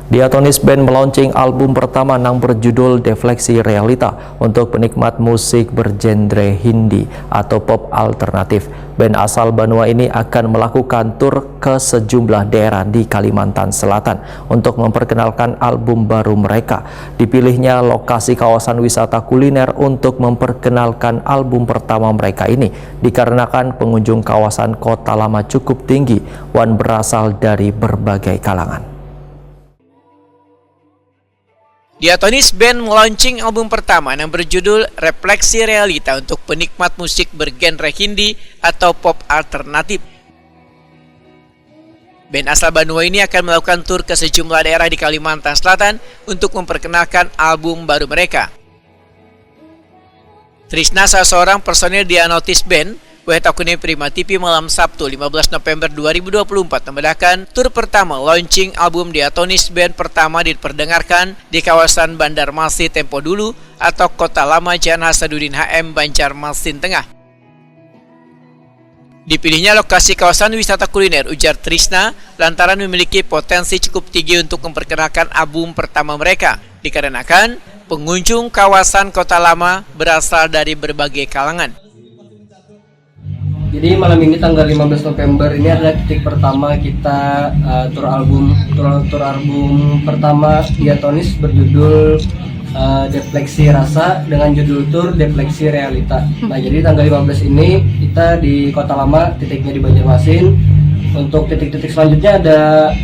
Diatonis Band melaunching album pertama yang berjudul Defleksi Realita untuk penikmat musik bergenre Hindi atau pop alternatif. Band asal Banua ini akan melakukan tur ke sejumlah daerah di Kalimantan Selatan untuk memperkenalkan album baru mereka. Dipilihnya lokasi kawasan wisata kuliner untuk memperkenalkan album pertama mereka ini dikarenakan pengunjung kawasan Kota Lama cukup tinggi dan berasal dari berbagai kalangan. Diatonis Band melaunching album pertama yang berjudul Refleksi Realita untuk penikmat musik bergenre Hindi atau pop alternatif. Band asal Banua ini akan melakukan tur ke sejumlah daerah di Kalimantan Selatan untuk memperkenalkan album baru mereka. Trisna, salah seorang personil Diatonis Band, Akun Prima TV malam Sabtu 15 November 2024 membedakan tur pertama launching album Diatonis Band pertama diperdengarkan di kawasan Banjarmasin tempo dulu atau Kota Lama Jalan Hasanuddin HM Banjarmasin Tengah. Dipilihnya lokasi kawasan wisata kuliner, ujar Trisna, lantaran memiliki potensi cukup tinggi untuk memperkenalkan album pertama mereka, dikarenakan pengunjung kawasan Kota Lama berasal dari berbagai kalangan. Jadi malam ini tanggal 15 November ini adalah titik pertama kita tur album pertama Diatonis berjudul Defleksi Rasa dengan judul tur Defleksi Realita. Nah, jadi tanggal 15 ini kita di Kota Lama, titiknya di Banjarmasin. Untuk titik-titik selanjutnya ada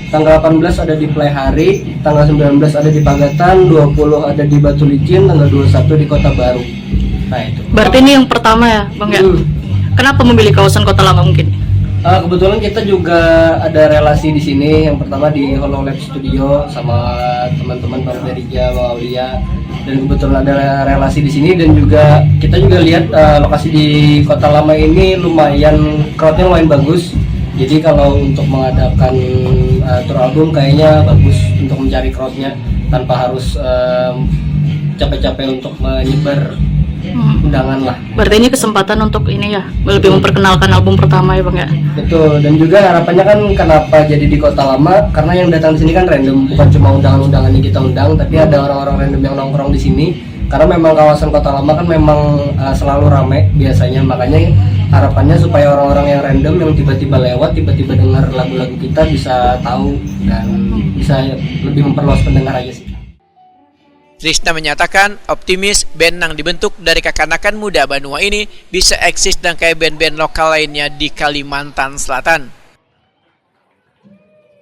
tanggal 18 ada di Playhari, tanggal 19 ada di Pagatan, 20 ada di Batu Licin, tanggal 21 di Kota Baru. Nah, itu. Berarti ini yang pertama ya, Bang ya? Kenapa memilih kawasan Kota Lama mungkin? Kebetulan kita juga ada relasi di sini. Yang pertama di Hollow Lab Studio sama teman-teman Bang Derija, Bang Aulia, dan kebetulan ada relasi di sini, dan juga kita juga lihat lokasi di Kota Lama ini lumayan crowdnya lumayan bagus. Jadi kalau untuk mengadakan tour album kayaknya bagus untuk mencari crowdnya tanpa harus capek-capek untuk menyebar undangan lah. Berarti ini kesempatan untuk ini ya, lebih memperkenalkan album pertama ya Bang ya? Betul, dan juga harapannya kan kenapa jadi di Kota Lama, karena yang datang di sini kan random, bukan cuma undangan-undangan yang kita undang, tapi ada orang-orang random yang nongkrong di sini. Karena memang kawasan Kota Lama kan memang selalu ramai biasanya, makanya harapannya supaya orang-orang yang random yang tiba-tiba lewat, tiba-tiba dengar lagu-lagu kita bisa tahu dan bisa lebih memperluas pendengar aja sih. Trisna menyatakan optimis band yang dibentuk dari kekanakan muda Banua ini bisa eksis dan kayak band-band lokal lainnya di Kalimantan Selatan.